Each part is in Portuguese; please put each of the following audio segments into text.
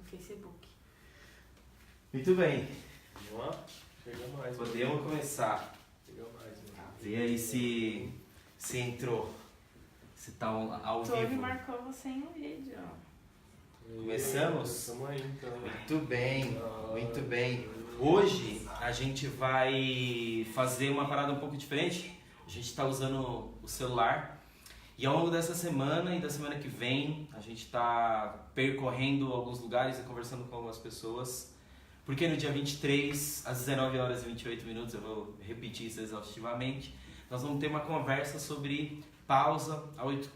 Facebook. Muito bem. Vamos lá? Chega mais. Podemos começar. Chega mais. Vê aí se entrou. Se tá ao Tony vivo. marcou você em um vídeo, ó. Começamos? Começamos aí, então. Muito bem, muito bem. Hoje a gente vai fazer uma parada um pouco diferente. A gente está usando o celular e ao longo dessa semana e da semana que vem a gente está percorrendo alguns lugares e conversando com algumas pessoas. Porque no dia 23, às 19 horas e 28 minutos, eu vou repetir isso exaustivamente, nós vamos ter uma conversa sobre pausa,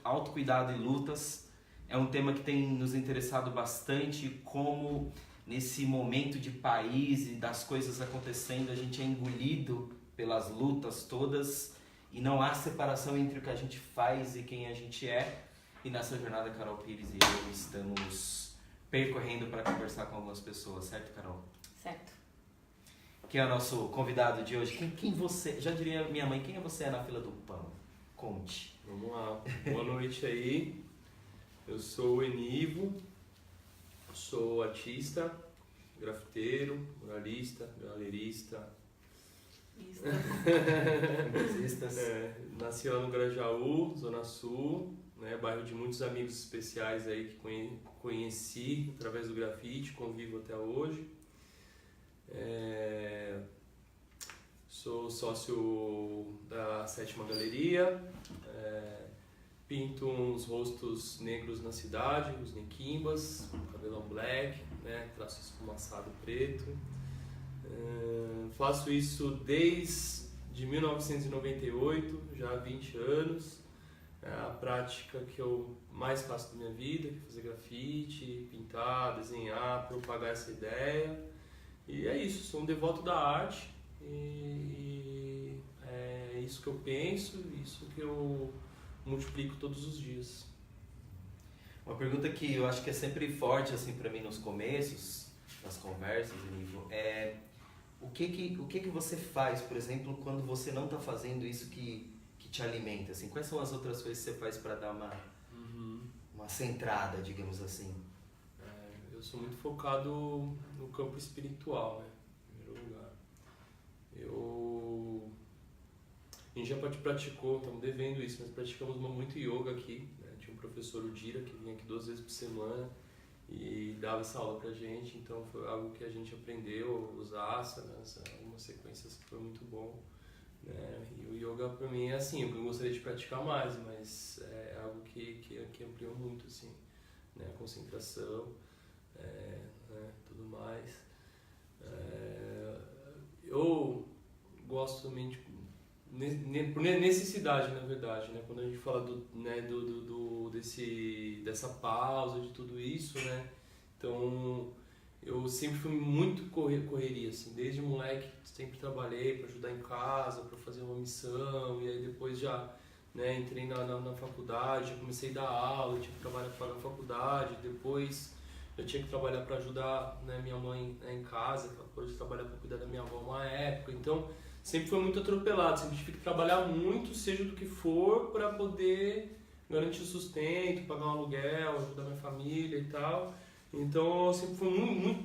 autocuidado e lutas. É um tema que tem nos interessado bastante, como nesse momento de país e das coisas acontecendo, a gente é engolido pelas lutas todas e não há separação entre o que a gente faz e quem a gente é. E nessa jornada, Carol Pires e eu estamos percorrendo para conversar com algumas pessoas, certo, Carol? Certo. Quem é o nosso convidado de hoje? Quem você... Já diria minha mãe, quem é você na fila do pão? Conte. Vamos lá. Boa noite aí. Eu sou o Enivo, sou artista, grafiteiro, muralista, galerista. Isso. Nasci lá no Grajaú, Zona Sul, né, bairro de muitos amigos especiais aí que conheci através do grafite, convivo até hoje. Sou sócio da Sétima Galeria, pinto uns rostos negros na cidade, os nequimbas, cabelão black, né, traço esfumaçado preto. Faço isso desde 1998, já há 20 anos. É a prática que eu mais faço da minha vida, que é fazer grafite, pintar, desenhar, propagar essa ideia. E é isso, sou um devoto da arte e é isso que eu penso, isso que eu multiplico todos os dias. Uma pergunta que eu acho que é sempre forte assim para mim nos começos das conversas, Enivo, é o que você faz, por exemplo, quando você não está fazendo isso que te alimenta, assim? Quais são as outras coisas que você faz para dar uma centrada, digamos assim? Eu sou muito focado no campo espiritual, né? Em primeiro lugar. A gente já praticou, estamos devendo isso, mas praticamos muito yoga aqui, né? Tinha um professor, o Dira, que vinha aqui 2 vezes por semana e dava essa aula pra gente, então foi algo que a gente aprendeu, os asanas, algumas sequências que foi muito bom, né? E o yoga pra mim é assim, eu gostaria de praticar mais, mas é algo que ampliou muito, assim, né? A concentração, né? Tudo mais. Eu gosto também de, por necessidade, na verdade, né? Quando a gente fala dessa pausa, de tudo isso, né? Então, eu sempre fui muito correria, assim, desde moleque sempre trabalhei para ajudar em casa, para fazer uma missão, e aí depois já, né, entrei na faculdade, comecei a dar aula, tinha que trabalhar para pagar a faculdade, depois eu tinha que trabalhar para ajudar, né, minha mãe, né, em casa, ela pôde trabalhar para cuidar da minha avó uma época, então sempre foi muito atropelado, sempre tive que trabalhar muito, seja do que for, para poder garantir o sustento, pagar um aluguel, ajudar minha família e tal. Então sempre foi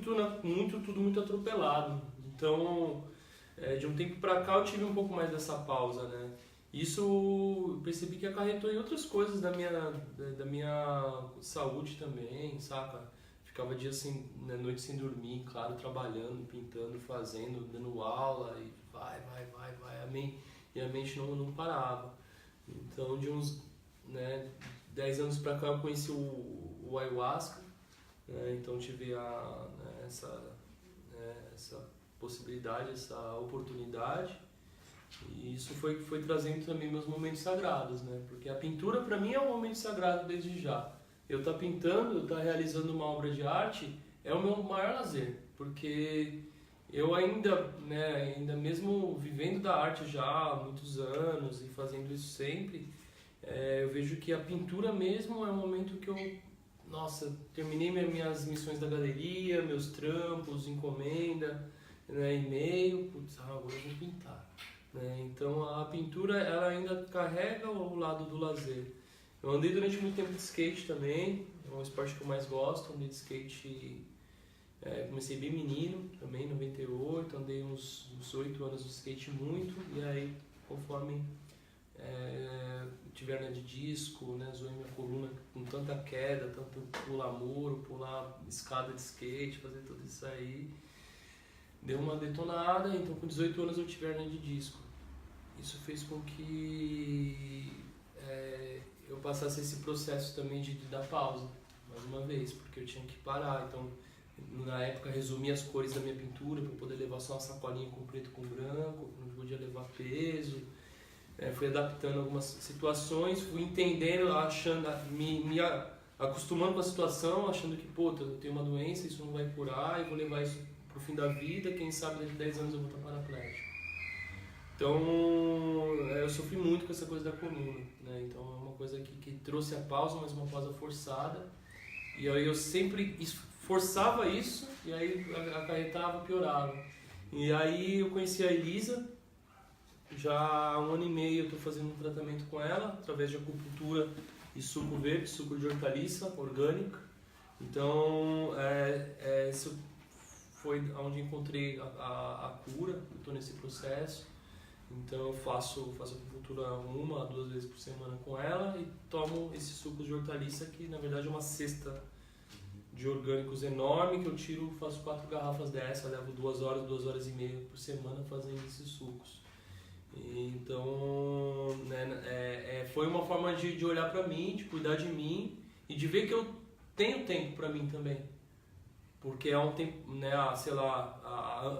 tudo muito atropelado. Então, de um tempo para cá eu tive um pouco mais dessa pausa, né? Isso eu percebi que acarretou em outras coisas da minha saúde também, saca? Ficava dia sem, né, noite sem dormir, claro, trabalhando, pintando, fazendo, dando aula e vai, e a mente não parava. Então, de uns, né, 10 anos pra cá eu conheci o ayahuasca, né, então tive essa possibilidade, essa oportunidade, e isso foi trazendo também meus momentos sagrados, né, porque a pintura pra mim é um momento sagrado desde já. Eu estar pintando, eu estar realizando uma obra de arte é o meu maior lazer, porque eu ainda mesmo vivendo da arte já há muitos anos e fazendo isso sempre, eu vejo que a pintura mesmo é um momento que eu, terminei minhas missões da galeria, meus trampos, encomenda, né, e-mail, agora eu vou pintar, né? Então a pintura ela ainda carrega o lado do lazer. Eu andei durante muito tempo de skate também, é um esporte que eu mais gosto, andei de skate Comecei bem menino, também em 98, andei uns 8 anos de skate muito, e aí conforme tive hernia de disco, né, zoei minha coluna com tanta queda, tanto pular muro, pular escada de skate, fazer tudo isso aí, deu uma detonada, então com 18 anos eu tive hernia de disco. Isso fez com que eu passasse esse processo também de dar pausa, mais uma vez, porque eu tinha que parar, então na época resumi as cores da minha pintura para poder levar só uma sacolinha com preto e com branco, não podia levar peso. Fui adaptando algumas situações, fui entendendo, achando, me acostumando com a situação, achando que, eu tenho uma doença, isso não vai curar, eu vou levar isso pro fim da vida, quem sabe daqui a 10 anos eu vou estar paraplégico. Então, eu sofri muito com essa coisa da coluna, né? Então é uma coisa que trouxe a pausa, mas uma pausa forçada. E aí eu sempre forçava isso, e aí acarretava, piorava. E aí eu conheci a Elisa. Já há 1 ano e meio eu estou fazendo um tratamento com ela, através de acupuntura e suco verde, suco de hortaliça orgânica. Então, isso foi onde encontrei a cura, eu estou nesse processo. Então eu faço acupuntura 1 a 2 vezes por semana com ela e tomo esses sucos de hortaliça, que na verdade é uma cesta de orgânicos enorme, que eu tiro, faço 4 garrafas dessa, levo 2 horas, 2 horas e meia por semana fazendo esses sucos. Então, foi uma forma de olhar pra mim, de cuidar de mim e de ver que eu tenho tempo pra mim também. Porque é um tempo, né,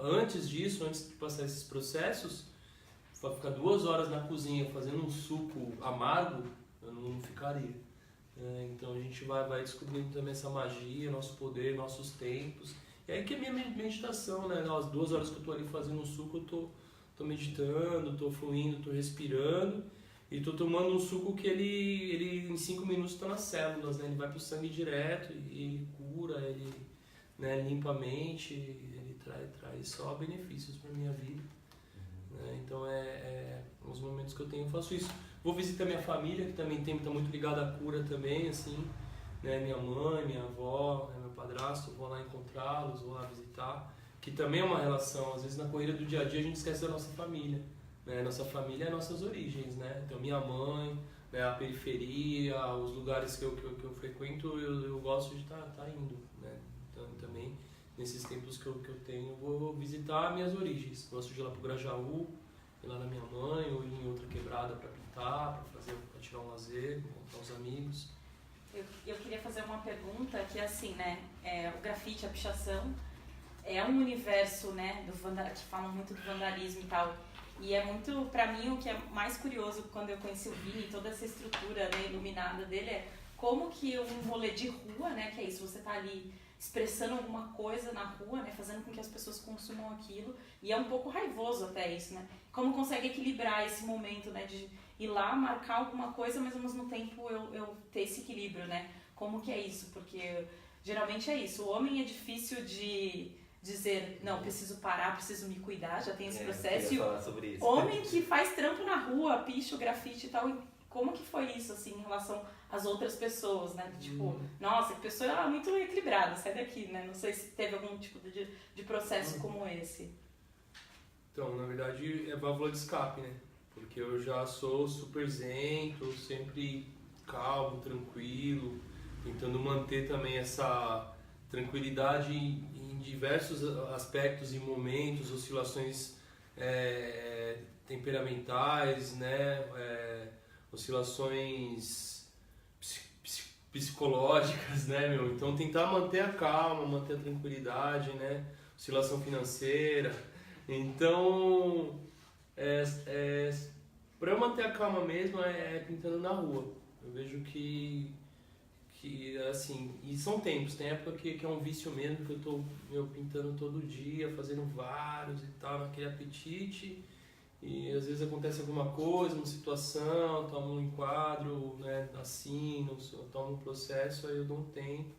antes disso, antes de passar esses processos, pra ficar 2 horas na cozinha fazendo um suco amargo, eu não ficaria. Então a gente vai descobrindo também essa magia, nosso poder, nossos tempos. E aí que é a minha meditação, né? As 2 horas que eu tô ali fazendo um suco, eu tô meditando, tô fluindo, tô respirando e tô tomando um suco que ele em 5 minutos tá nas células, né? Ele vai pro sangue direto e ele cura, ele, né, limpa a mente, ele traz só benefícios pra minha vida. Né? Então nos momentos que eu tenho eu faço isso. Vou visitar minha família, que também tá muito ligada à cura também, assim, né? Minha mãe, minha avó, meu padrasto, vou lá encontrá-los, vou lá visitar. Que também é uma relação, às vezes na corrida do dia a dia a gente esquece da nossa família, né? Nossa família é nossas origens, né? Então minha mãe, né, a periferia, os lugares que eu frequento, eu gosto de estar indo, né? Então também nesses tempos que eu tenho, eu vou visitar minhas origens. Gosto de ir lá pro Grajaú, ir lá na minha mãe, ou ir em outra quebrada para pintar, para tirar um lazer, encontrar os amigos. Eu queria fazer uma pergunta que, assim, né, o grafite, a pichação, é um universo, né, que falam muito do vandalismo e tal. E é muito, pra mim, o que é mais curioso quando eu conheci o Vini, toda essa estrutura, né, iluminada dele, é como que um rolê de rua, né, que é isso, você tá ali expressando alguma coisa na rua, né, fazendo com que as pessoas consumam aquilo, e é um pouco raivoso até isso, né, como consegue equilibrar esse momento, né, de ir lá, marcar alguma coisa, mas ao mesmo tempo eu ter esse equilíbrio, né, como que é isso, porque geralmente é isso, o homem é difícil de dizer, não, preciso parar, preciso me cuidar, já tem esse processo, e o homem que faz trampo na rua, picha, grafite e tal, como que foi isso, assim, em relação às outras pessoas, né? Tipo, nossa, que pessoa muito equilibrada, sai daqui, né? Não sei se teve algum tipo de processo como esse. Então, na verdade, é válvula de escape, né? Porque eu já sou super zen, tô sempre calmo, tranquilo, tentando manter também essa tranquilidade em diversos aspectos e momentos, oscilações temperamentais, né? Oscilações psicológicas, né, meu? Então tentar manter a calma, manter a tranquilidade, né? Oscilação financeira. Então, para eu manter a calma mesmo é pintando na rua. Eu vejo que assim, e são tempos, tem época que é um vício mesmo, que eu tô pintando todo dia, fazendo vários e tal, naquele apetite. E às vezes acontece alguma coisa, uma situação, eu tomo um enquadro, né, assino, eu tomo um processo, aí eu dou um tempo.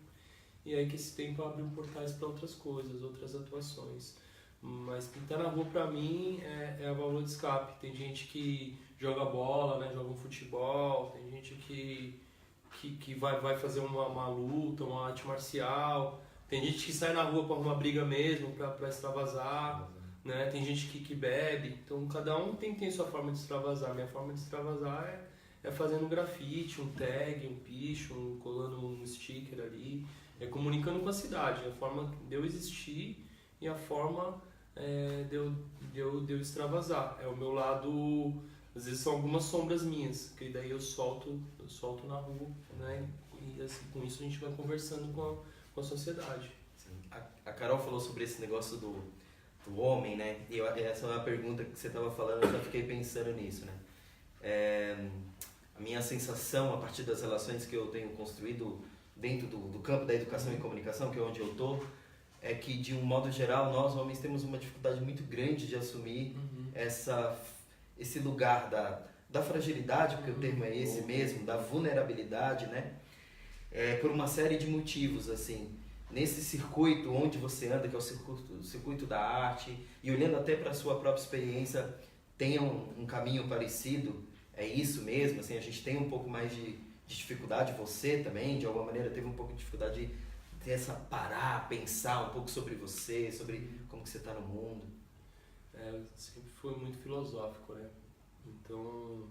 E aí que esse tempo abre portais para outras coisas, outras atuações. Mas pintar na rua pra mim é a válvula de escape. Tem gente que joga bola, né, joga um futebol, tem gente que vai fazer uma luta, uma arte marcial. Tem gente que sai na rua pra arrumar briga mesmo, pra extravasar, né? Tem gente que bebe, então cada um tem sua forma de extravasar. Minha forma de extravasar é fazendo um grafite, um tag, um picho, colando um sticker ali, comunicando com a cidade, a forma de eu existir e a forma de eu extravasar. É o meu lado, às vezes são algumas sombras minhas, que daí eu solto na rua, né? E assim, com isso a gente vai conversando com a sociedade. Sim. A Carol falou sobre esse negócio do homem, né? E essa é uma pergunta que você estava falando, eu já fiquei pensando nisso, né? A minha sensação, a partir das relações que eu tenho construído dentro do campo da educação e comunicação, que é onde eu estou, é que, de um modo geral, nós homens temos uma dificuldade muito grande de assumir esse lugar da fragilidade, porque o termo é esse mesmo, da vulnerabilidade, né? Por uma série de motivos, assim. Nesse circuito onde você anda, que é o circuito da arte, e olhando até para a sua própria experiência, tenha um caminho parecido, é isso mesmo, assim, a gente tem um pouco mais de dificuldade, você também, de alguma maneira, teve um pouco de dificuldade de ter parar, pensar um pouco sobre você, sobre como que você está no mundo. Eu sempre fui muito filosófico, né? Então,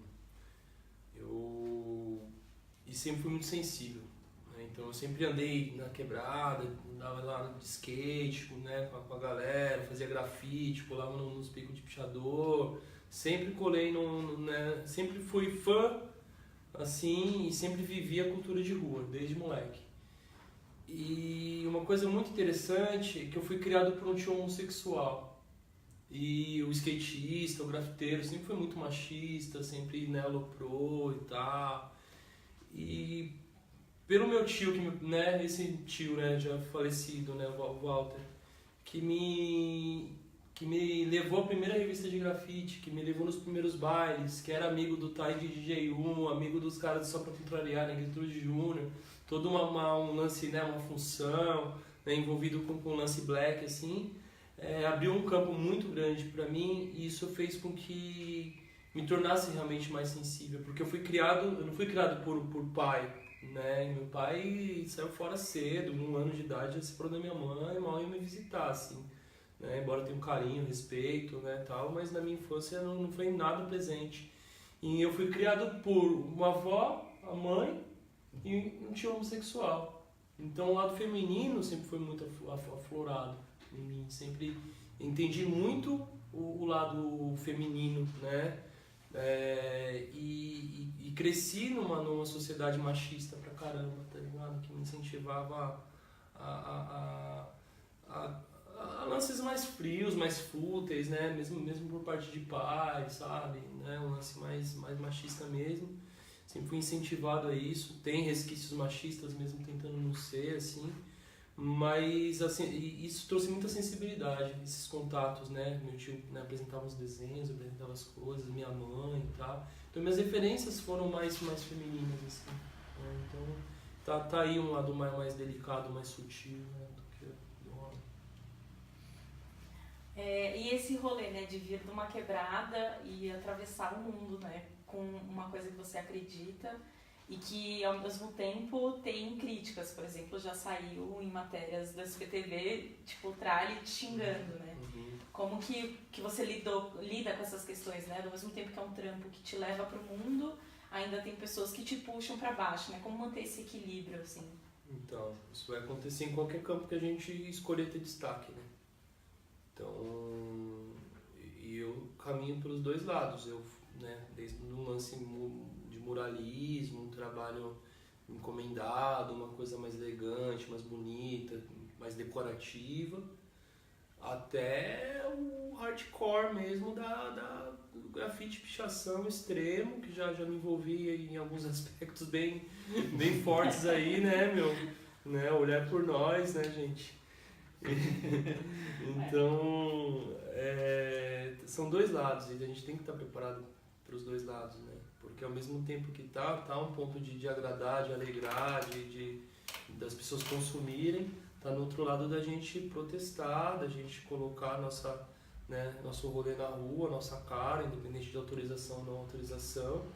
e sempre fui muito sensível. Então eu sempre andei na quebrada, andava lá de skate, né, com a galera, fazia grafite, pulava nos picos de pichador, sempre colei né, sempre fui fã, assim, e sempre vivi a cultura de rua, desde moleque. E uma coisa muito interessante é que eu fui criado por um tio homossexual. E o skatista, o grafiteiro, sempre foi muito machista, sempre, né, aloprou e tal. E pelo meu tio, né, esse tio, né, já falecido, né, o Walter, que me levou à primeira revista de grafite, que me levou nos primeiros bailes, que era amigo do Tai de DJ1, amigo dos caras Só Pra Contrariar, Negritude Júnior, todo um lance, né, uma função, né, envolvido com um lance black, assim, abriu um campo muito grande para mim, e isso fez com que me tornasse realmente mais sensível, porque eu não fui criado por pai, né? Meu pai saiu fora cedo, 1 ano de idade, já se separou da minha mãe, mal ia me visitar, assim, né? Embora eu tenha um carinho, respeito, né, tal, mas na minha infância não foi nada presente. E eu fui criado por uma avó, a mãe e um tio homossexual. Então o lado feminino sempre foi muito aflorado em mim, sempre entendi muito o lado feminino, né? E cresci numa sociedade machista pra caramba, tá ligado? Que me incentivava a lances mais frios, mais fúteis, né? Mesmo por parte de pai, sabe? Né? Um lance mais machista mesmo. Sempre fui incentivado a isso. Tem resquícios machistas mesmo tentando não ser, assim. Mas assim, isso trouxe muita sensibilidade, esses contatos, né? Meu tio, né, apresentava os desenhos, apresentava as coisas, minha mãe e tal. Então minhas referências foram mais femininas, assim. Né? Então tá aí um lado mais delicado, mais sutil, né, do que do homem. E esse rolê, né, de vir de uma quebrada e atravessar o mundo, né, com uma coisa que você acredita e que ao mesmo tempo tem críticas, por exemplo, já saiu em matérias do SBTV, tipo, tralha te xingando, né? Uhum. Como que você lida com essas questões, né? Ao mesmo tempo que é um trampo que te leva pro mundo, ainda tem pessoas que te puxam para baixo, né? Como manter esse equilíbrio, assim? Então, isso vai acontecer em qualquer campo que a gente escolher ter destaque, né? Então, e eu caminho pelos dois lados, né, desde um lance de muralismo, um trabalho encomendado, uma coisa mais elegante, mais bonita, mais decorativa, até o hardcore mesmo do grafite pichação extremo, que já me envolvi em alguns aspectos bem fortes aí, né, meu? Né, olhar por nós, né, gente? Então, são dois lados e a gente tem que estar preparado para os dois lados, né? Porque ao mesmo tempo que tá um ponto de agradar, de alegrar, das pessoas consumirem, tá no outro lado da gente protestar, da gente colocar nosso rolê na rua, nossa cara, independente de autorização ou não autorização.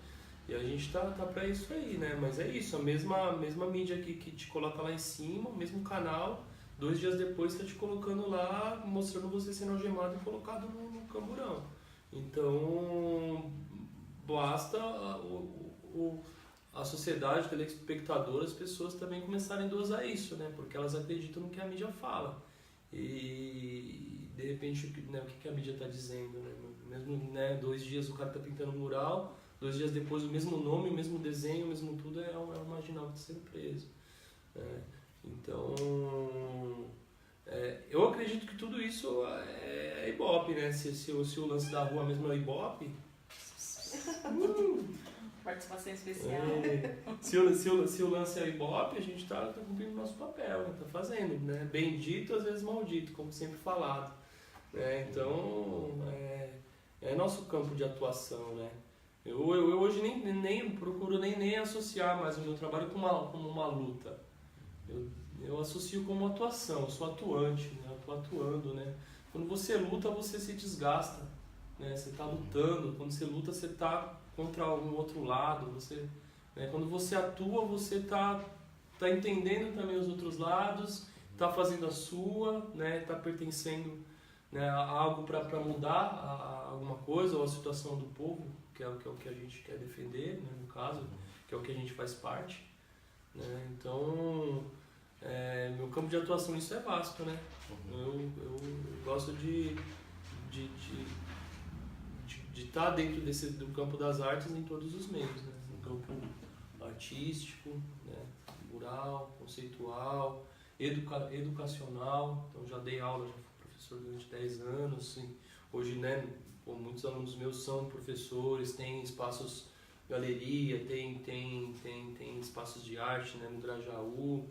E a gente tá para isso aí, né? Mas é isso, a mesma mídia que te coloca lá em cima, o mesmo canal, 2 dias depois está te colocando lá, mostrando você sendo algemado e colocado no camburão. Então, basta a sociedade, o telespectador, as pessoas também começarem a dosar isso, né? Porque elas acreditam no que a mídia fala. E, de repente, né, o que a mídia está dizendo, né? Mesmo, né, 2 dias o cara está pintando um mural, 2 dias depois o mesmo nome, o mesmo desenho, o mesmo tudo é um marginal que está sendo preso. Então, eu acredito que tudo isso é Ibope, né? Se o lance da rua mesmo é Ibope... Participação especial. Se o lance é Ibope, a gente está cumprindo o nosso papel, né? Tá fazendo, né? Bendito, às vezes maldito, como sempre falado. Então, é nosso campo de atuação, né? Eu hoje nem procuro nem associar mais o meu trabalho como uma luta. Eu associo como atuação, eu sou atuante, né? Eu tô atuando, né? Quando você luta, você se desgasta, né? Você está lutando, quando você luta, você está contra algum outro lado, né? Quando você atua, você tá entendendo também os outros lados, tá fazendo a sua, né? Tá pertencendo, né, a algo para mudar alguma coisa ou a situação do povo, que é o que a gente quer defender, né, no caso, que é o que a gente faz parte, né? Então, meu campo de atuação nisso é vasto, né? Eu gosto de estar dentro do campo das artes em todos os meios, né? No campo artístico, né? Mural, conceitual, educacional. Então já dei aula, já fui professor durante 10 anos. Assim. Hoje, né, muitos alunos meus são professores, tem espaços galeria, tem espaços de arte, né, no Grajaú,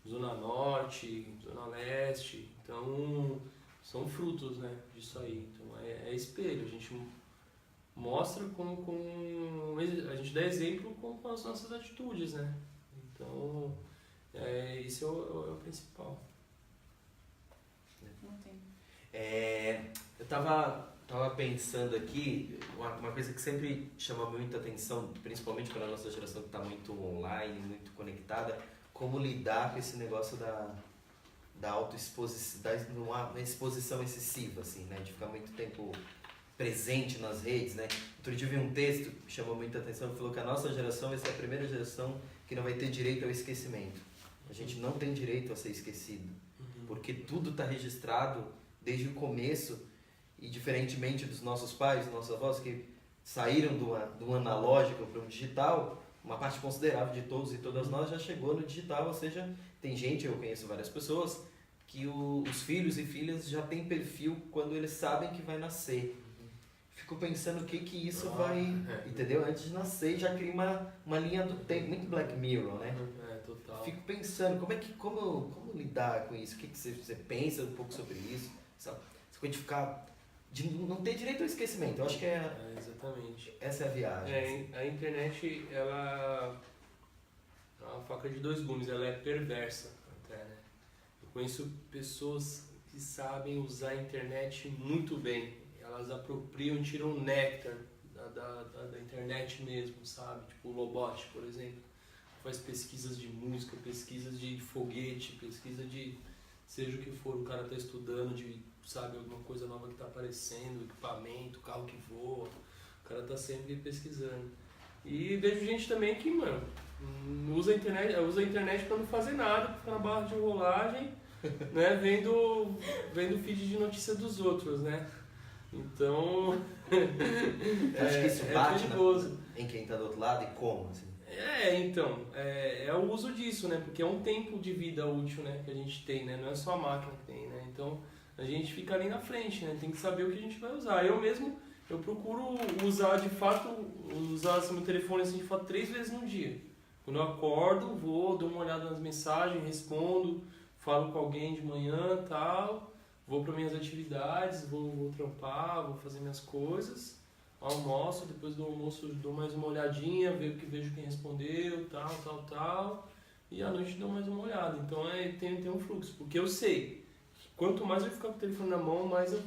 Zona Norte, Zona Leste. Então são frutos, né, disso aí. Então é espelho, a gente mostra a gente dá exemplo com as nossas atitudes, né? Então, isso é o principal. Eu tava pensando aqui, uma coisa que sempre chama muita atenção, principalmente para a nossa geração que está muito online, muito conectada, como lidar com esse negócio da autoexposição, uma exposição excessiva, assim, né? De ficar muito tempo presente nas redes, né? Outro dia eu vi um texto que chamou muita atenção, que falou que a nossa geração vai ser a primeira geração que não vai ter direito ao esquecimento. A gente não tem direito a ser esquecido, porque tudo está registrado desde o começo, e diferentemente dos nossos pais, dos nossos avós, que saíram do analógico para o digital, uma parte considerável de todos e todas nós já chegou no digital, ou seja, tem gente, eu conheço várias pessoas, que os filhos e filhas já têm perfil quando eles sabem que vai nascer. Fico pensando o que isso vai, entendeu? Antes de nascer já cria uma linha do tempo, muito Black Mirror, né? Total. Fico pensando, como lidar com isso? O que você pensa um pouco sobre isso? Essa coisa de ficar, de não ter direito ao esquecimento, eu acho que exatamente. Essa é a viagem. A internet, ela é uma faca de 2 gumes, ela é perversa até, né? Eu conheço pessoas que sabem usar a internet muito bem. Elas apropriam, tiram o néctar da internet mesmo, sabe? Tipo o Lobot, por exemplo, faz pesquisas de música, pesquisas de foguete, pesquisa de seja o que for, o cara tá estudando de, sabe, alguma coisa nova que tá aparecendo, equipamento, carro que voa, o cara tá sempre pesquisando. E vejo gente também que, mano, usa a internet pra não fazer nada, pra ficar na barra de rolagem, né, vendo feed de notícia dos outros, né? Então, acho que isso bate perigoso. Em quem está do outro lado e como, assim? Então, é o uso disso, né? Porque é um tempo de vida útil, né, que a gente tem, né? Não é só a máquina que tem, né? Então, a gente fica ali na frente, né? Tem que saber o que a gente vai usar. Eu procuro usar, de fato, assim, meu telefone, assim, de fato, 3 vezes no dia. Quando eu acordo, dou uma olhada nas mensagens, respondo, falo com alguém de manhã, tal... Vou para minhas atividades, vou trampar, vou fazer minhas coisas, almoço, depois do almoço dou mais uma olhadinha, vejo quem respondeu, tal, e à noite dou mais uma olhada. Então tem um fluxo, porque eu sei que quanto mais eu ficar com o telefone na mão, mais eu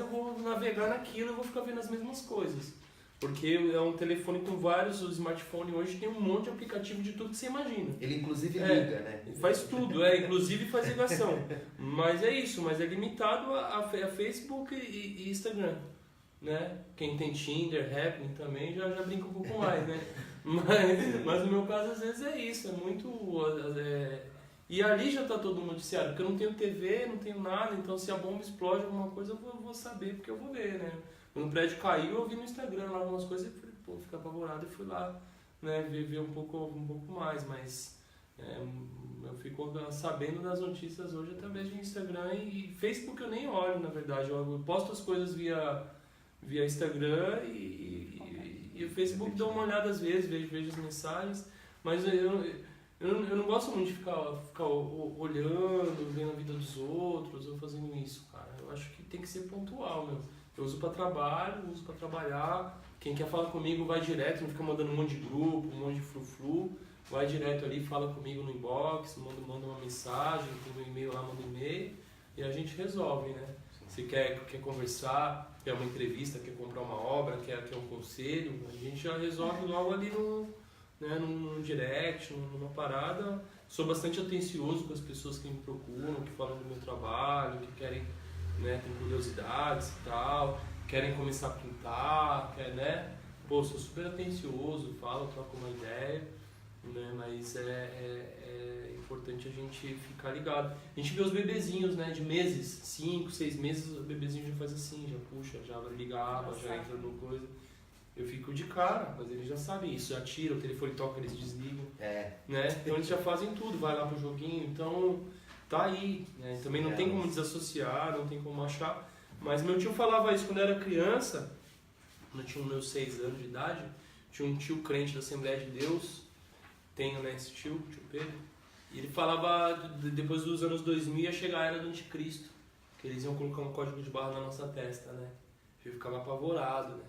vou navegar naquilo, eu vou ficar vendo as mesmas coisas. Porque é um telefone com vários, o smartphone hoje tem um monte de aplicativo de tudo que você imagina. Ele inclusive liga, né? Faz tudo, inclusive faz ligação. Mas é isso, mas é limitado a Facebook e Instagram, né? Quem tem Tinder, Happn também já brinca um pouco mais, né? Mas no meu caso às vezes é isso, é muito... E ali já tá todo noticiário, porque eu não tenho TV, não tenho nada, então se a bomba explode alguma coisa eu vou saber, porque eu vou ver, né? Quando o prédio caiu, eu vi no Instagram lá algumas coisas e falei, pô, fiquei apavorado e fui lá, né, ver um pouco mais, mas eu fico sabendo das notícias hoje através de Instagram e Facebook eu nem olho, na verdade, eu posto as coisas via Instagram e o Facebook dá uma olhada às vezes, vejo as mensagens, mas eu não gosto muito de ficar olhando, vendo a vida dos outros ou fazendo isso, cara. Eu acho que tem que ser pontual, meu. Eu uso para trabalho, uso para trabalhar. Quem quer falar comigo vai direto, não fica mandando um monte de grupo, um monte de frufru. Vai direto ali, fala comigo no inbox, manda uma mensagem, tem um e-mail lá, manda um e-mail e a gente resolve, né? Se quer conversar, quer uma entrevista, quer comprar uma obra, quer um conselho, a gente já resolve logo ali no direct, numa parada. Sou bastante atencioso com as pessoas que me procuram, que falam do meu trabalho, que querem, né, tem curiosidades e tal, querem começar a pintar, né? Pô, sou super atencioso, falo, troco uma ideia, né? Mas é importante a gente ficar ligado. A gente vê os bebezinhos, né, de meses, 5, 6 meses, o bebezinho já faz assim, já puxa, já liga a aba, já entra no coisa. Eu fico de cara, mas eles já sabem isso, já tiram, o telefone toca, eles desligam, né? Então eles já fazem tudo, vai lá pro joguinho, então tá aí, né? Também não tem como desassociar, não tem como achar. Mas meu tio falava isso quando eu era criança, quando eu tinha meus 6 anos de idade, tinha um tio crente da Assembleia de Deus, tenho, né, esse tio Pedro, e ele falava, depois dos anos 2000 ia chegar a era do anticristo, que eles iam colocar um código de barra na nossa testa, né? Eu ficava apavorado, né?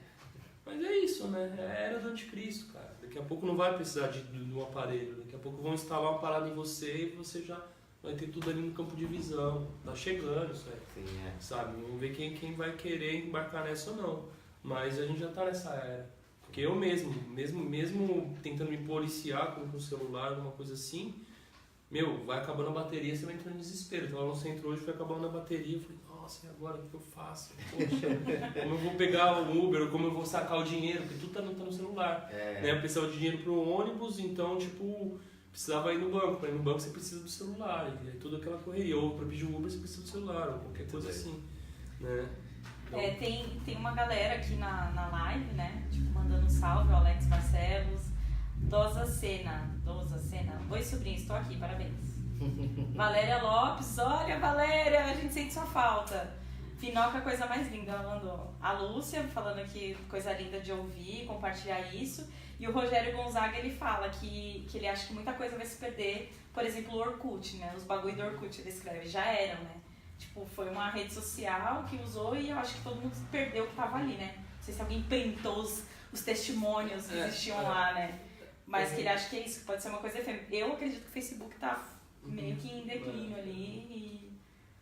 Mas é isso, né? É a era do anticristo, cara. Daqui a pouco não vai precisar de um aparelho. Daqui a pouco vão instalar uma parada em você e você já vai ter tudo ali no campo de visão. Tá chegando isso aí. Sim, sabe? Vamos ver quem vai querer embarcar nessa ou não. Mas a gente já tá nessa era. Porque eu mesmo tentando me policiar com o celular, alguma coisa assim, vai acabando a bateria, você vai entrando em desespero. Então lá no centro hoje foi acabando a bateria, eu falei, nossa, e agora o que eu faço? Poxa, como eu vou pegar o Uber, como eu vou sacar o dinheiro, porque tudo tá no celular. Né? Eu precisava de dinheiro pro ônibus, então, precisava ir no banco. Para ir no banco você precisa do celular, e aí tudo aquela correria. Ou para pedir o Uber você precisa do celular, ou qualquer coisa assim. Né? Então... tem uma galera aqui na live, né? Mandando um salve, o Alex Barcelos, Dosa Sena. Oi, sobrinho, estou aqui, parabéns. Valéria Lopes, olha Valéria, a gente sente sua falta. Finoca, coisa mais linda, ela mandou. A Lúcia falando aqui, coisa linda de ouvir, compartilhar isso. E o Rogério Gonzaga, ele fala que ele acha que muita coisa vai se perder. Por exemplo, o Orkut, né? Os bagulho do Orkut, ele escreve, já eram, né? Foi uma rede social que usou e eu acho que todo mundo perdeu o que tava ali, né? Não sei se alguém printou os testemunhos que existiam lá, né? Mas que ele acha que é isso, que pode ser uma coisa efêmera. Eu acredito que o Facebook tá meio que em declínio ali e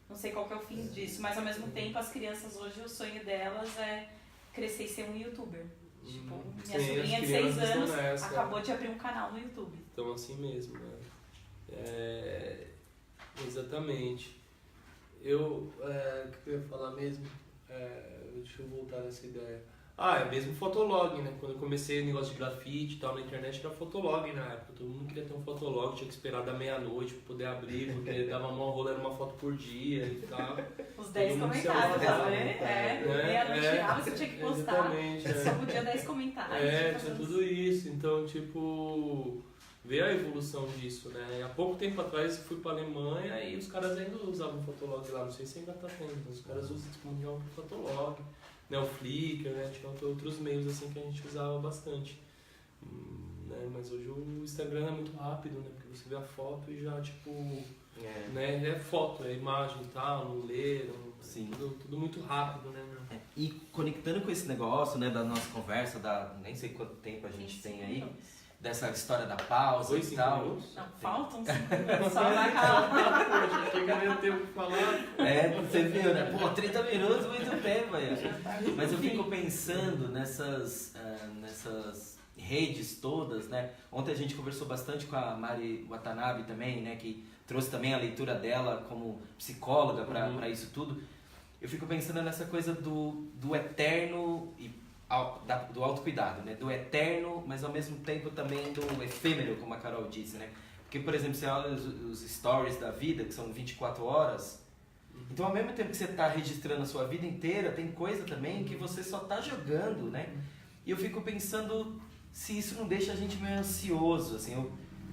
não sei qual que é o fim disso, mas ao mesmo tempo as crianças hoje, o sonho delas é crescer e ser um youtuber. Minha sobrinha de 6 anos acabou de abrir um canal no YouTube. Então assim mesmo, né? Exatamente. O que eu ia falar mesmo? Deixa eu voltar nessa ideia. É mesmo Fotolog, né? Quando eu comecei o negócio de grafite e tal na internet, era Fotolog na época. Todo mundo queria ter um Fotolog, tinha que esperar da meia-noite pra poder abrir, porque dava uma rola, era uma foto por dia e tal. Os 10 comentários, né? Meia-noite, você tinha que postar, só podia 10 comentários. Tinha tudo isso. Então, ver a evolução disso, né? Há pouco tempo atrás eu fui pra Alemanha e os caras ainda usavam Fotolog lá, não sei se ainda tá tendo, mas os caras usam o Fotolog. Né, o Flickr, né, tinha outros meios assim que a gente usava bastante, né, mas hoje o Instagram é muito rápido, né, porque você vê a foto e já né, é foto, é imagem e tal, não lê, tudo muito rápido, né. E conectando com esse negócio, né, da nossa conversa, nem sei quanto tempo a gente tem aí, dessa história da pausa e tal. Não, faltam 5 minutos, só vai acabar. Poxa, achei que eu ia ter que falar. Você viu, né? Pô, 30 minutos, muito tempo aí. Mas eu fico pensando nessas redes todas, né? Ontem a gente conversou bastante com a Mari Watanabe também, né? Que trouxe também a leitura dela como psicóloga para isso tudo. Eu fico pensando nessa coisa do eterno e do autocuidado, né? Do eterno, mas ao mesmo tempo também do efêmero, como a Carol disse, né? Porque, por exemplo, você olha os stories da vida, que são 24 horas, então ao mesmo tempo que você está registrando a sua vida inteira, tem coisa também que você só está jogando, né? E eu fico pensando se isso não deixa a gente meio ansioso, assim.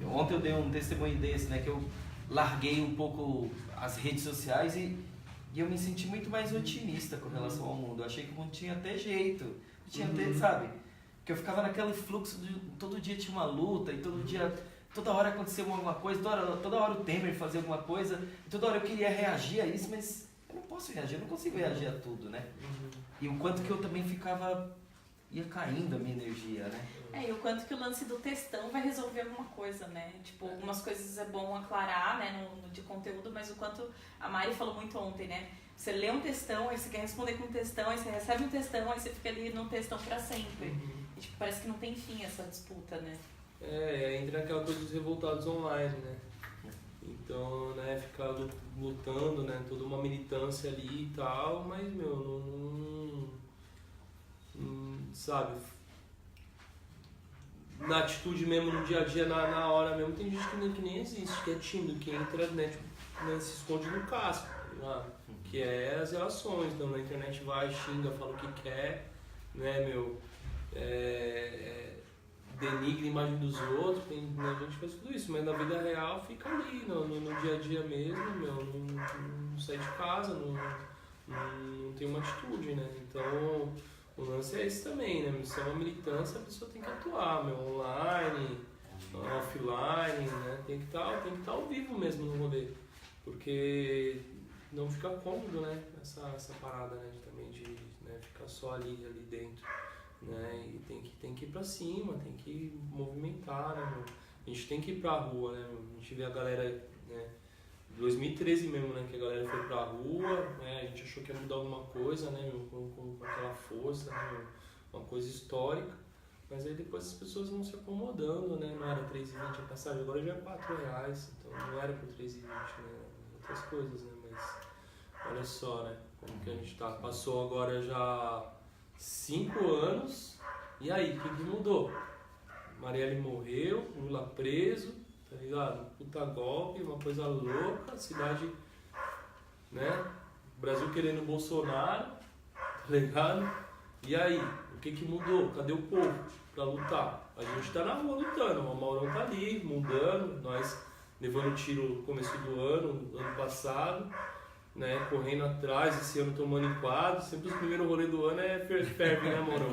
Ontem eu dei um testemunho desse, né? Que eu larguei um pouco as redes sociais e eu me senti muito mais otimista com relação ao mundo. Eu achei que o mundo tinha até jeito, tinha até, sabe? Porque eu ficava naquele fluxo de todo dia tinha uma luta e todo dia, toda hora acontecia alguma coisa, toda hora o Temer fazia alguma coisa, e toda hora eu queria reagir a isso, mas eu não posso reagir, eu não consigo reagir a tudo, né? E o quanto que eu também ia caindo a minha energia, né? E o quanto que o lance do textão vai resolver alguma coisa, né? Tipo, algumas coisas é bom aclarar, né, de conteúdo, mas o quanto a Mari falou muito ontem, né? Você lê um textão, aí você quer responder com um textão, aí você recebe um textão, aí você fica ali no textão pra sempre. E, tipo, parece que não tem fim essa disputa, né? Entra naquela coisa dos revoltados online, né? Então, né, ficar lutando, né, toda uma militância ali e tal, mas, meu, não sabe, na atitude mesmo, no dia a dia, na hora mesmo, tem gente que nem existe, que é tímido, que entra, né, tipo, né, se esconde no casco, tá? Que é as relações, então na internet vai, xinga, fala o que quer, né, meu, denigra a imagem dos outros, tem, né, a gente faz tudo isso, mas na vida real fica ali, no dia a dia mesmo, meu, não sai de casa, não tem uma atitude, né, então o lance é esse também, né, se é uma militância a pessoa tem que atuar, meu, online, offline, né, tem que estar ao vivo mesmo no rolê, porque não fica cômodo, né, essa parada, né, também de né, ficar só ali dentro. Né? E tem que ir pra cima, tem que movimentar, né, meu? A gente tem que ir pra rua, né, meu? A gente vê a galera, né, 2013 mesmo, né, que a galera foi pra rua, né, a gente achou que ia mudar alguma coisa, né, meu, com aquela força, né, meu? Uma coisa histórica, mas aí depois as pessoas vão se acomodando, né, não era R$3,20 a passagem, agora já é R$4, então não era por R$3,20, né, outras coisas, né, mas olha só, né, como que a gente tá, passou agora já 5 anos, e aí, o que mudou? Marielle morreu, Lula preso, tá ligado? Puta golpe, uma coisa louca, cidade, né? Brasil querendo Bolsonaro, tá ligado? E aí, o que mudou? Cadê o povo pra lutar? A gente tá na rua lutando, o Maurão tá ali, mudando, nós levando tiro no começo do ano passado, né, correndo atrás, esse ano tomando enquadro, sempre os primeiros rolês do ano é ferve, né, Maurão?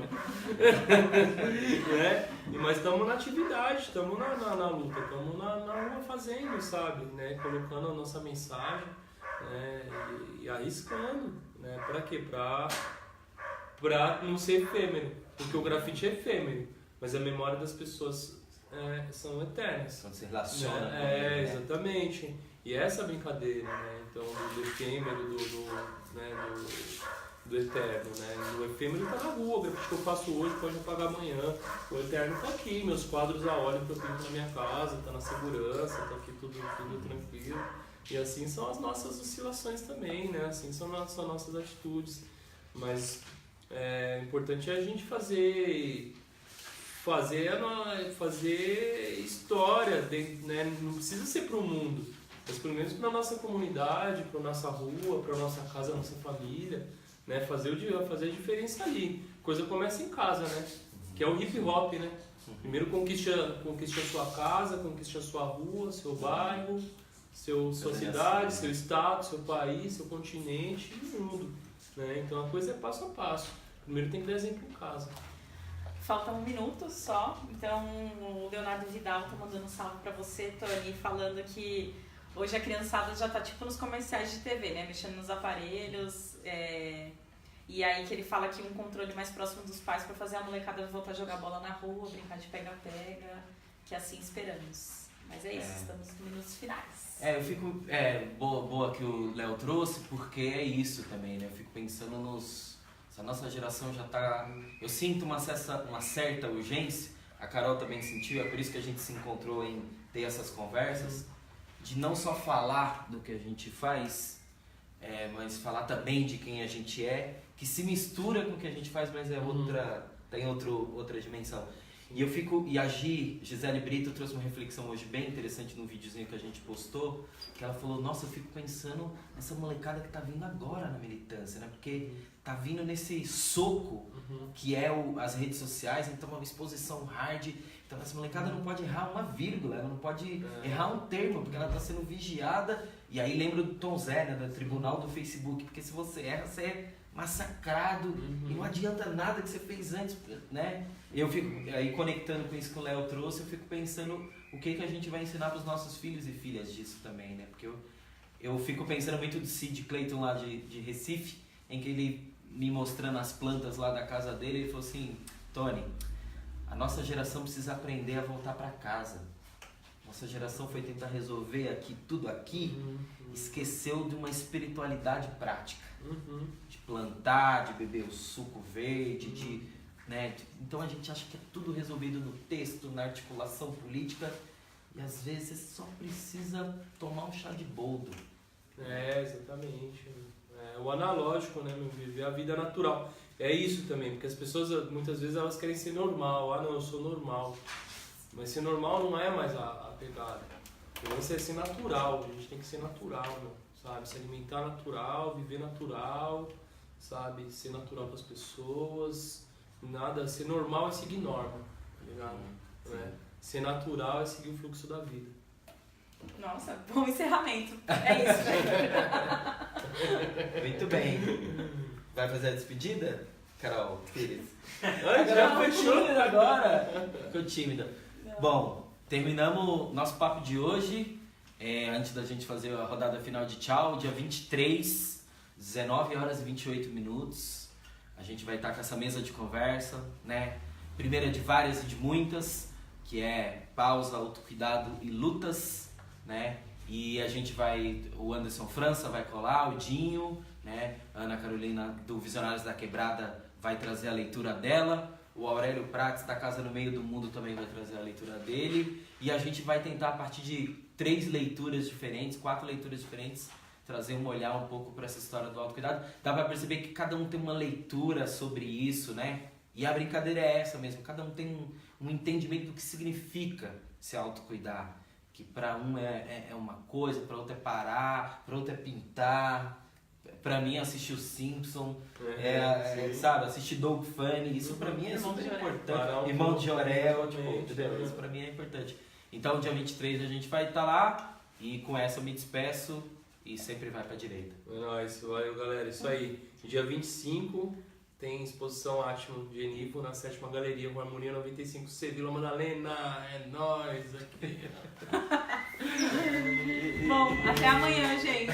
Né? Mas estamos na atividade, estamos na luta, estamos na rua fazendo, sabe, né, colocando a nossa mensagem, né, e arriscando, né, pra quê? Pra não ser efêmero, porque o grafite é efêmero, mas a memória das pessoas são eternas. Quando se relaciona. Né? Exatamente. E essa brincadeira, né, então, do efêmero, do eterno, né, o efêmero tá na rua, o grafite que eu faço hoje pode apagar amanhã, o eterno tá aqui, meus quadros a óleo que eu pinto na minha casa, tá na segurança, tá aqui tudo tranquilo, e assim são as nossas oscilações também, né, assim são as nossas atitudes, mas importante é a gente fazer história, né, não precisa ser pro mundo, mas pelo menos para a nossa comunidade, para a nossa rua, para a nossa casa, a nossa família, né? Fazer a diferença ali. A coisa começa em casa, né? Que é o hip hop, né? Primeiro conquiste a sua casa, conquiste a sua rua, seu bairro, sua cidade, seu estado, seu país, seu continente e o mundo, né? Então a coisa é passo a passo. Primeiro tem que dar exemplo em casa. Falta 1 minuto só, então o Leonardo Vidal tá mandando um salve para você, Tony, falando que hoje a criançada já tá tipo nos comerciais de TV, né? Mexendo nos aparelhos. E aí que ele fala que um controle mais próximo dos pais para fazer a molecada voltar a jogar bola na rua, brincar de pega-pega, que assim esperamos. Mas é isso, estamos nos minutos finais. Eu fico... boa que o Léo trouxe, porque é isso também, né? Eu fico pensando se a nossa geração já tá... Eu sinto uma certa urgência, a Carol também sentiu, é por isso que a gente se encontrou em ter essas conversas, de não só falar do que a gente faz, mas falar também de quem a gente é, que se mistura com o que a gente faz, mas tem outra dimensão. E a Gisele Brito trouxe uma reflexão hoje bem interessante num videozinho que a gente postou, que ela falou, nossa, eu fico pensando nessa molecada que tá vindo agora na militância, né? Porque tá vindo nesse soco que é as redes sociais, então uma exposição hard, então essa molecada não pode errar uma vírgula, ela não pode errar um termo, porque ela tá sendo vigiada, e aí lembra do Tom Zé, né, do tribunal do Facebook, porque se você erra, você é massacrado, e não adianta nada que você fez antes, né? Eu fico aí conectando com isso que o Léo trouxe, eu fico pensando o que a gente vai ensinar para os nossos filhos e filhas disso também, né? Porque eu fico pensando muito do Sid Clayton lá de Recife, em que ele me mostrando as plantas lá da casa dele, ele falou assim, Tony, a nossa geração precisa aprender a voltar para casa. Nossa geração foi tentar resolver tudo aqui, esqueceu de uma espiritualidade prática, de plantar, de beber o suco verde, né? Então a gente acha que é tudo resolvido no texto, na articulação política, e às vezes só precisa tomar um chá de boldo. Exatamente. O analógico, né? Viver a vida natural. É isso também, porque as pessoas muitas vezes elas querem ser normal. Não, eu sou normal. Mas ser normal não é mais a pegada. Você é ser natural, a gente tem que ser natural, sabe? Se alimentar natural, viver natural, sabe? Ser natural com as pessoas. Nada, ser normal é seguir norma, tá ligado? Ser natural é seguir o fluxo da vida. Nossa, bom encerramento. É isso, Muito bem. Vai fazer a despedida, Carol Pires? Já ficou tímida agora. Ficou tímida. Bom, terminamos nosso papo de hoje. Antes da gente fazer a rodada final de tchau, dia 23, 19 horas e 28 minutos. A gente vai estar com essa mesa de conversa, né? Primeira de várias e de muitas, que é pausa, autocuidado e lutas, né? E a gente o Anderson França vai colar, o Dinho, né? A Ana Carolina do Visionários da Quebrada vai trazer a leitura dela, o Aurélio Prates da Casa no Meio do Mundo também vai trazer a leitura dele, e a gente vai tentar a partir de 4 leituras diferentes, trazer um olhar um pouco para essa história do autocuidado. Dá para perceber que cada um tem uma leitura sobre isso, né? E a brincadeira é essa mesmo, cada um tem um entendimento do que significa se autocuidar. Que para um é uma coisa, para outro é parar, para outro é pintar. Para mim, assistir o Simpson, sabe? Assistir Doug Funny, isso para mim é super importante. Irmão de Jorel, isso para mim é importante. Então, dia 23 a gente vai estar lá, e com essa eu me despeço. E sempre vai pra direita. É nóis, valeu galera, isso aí. Dia 25 tem exposição Atman Genivo na 7ª Galeria com Harmonia 95C, Vila Madalena. É nóis aqui. Bom, até amanhã, gente.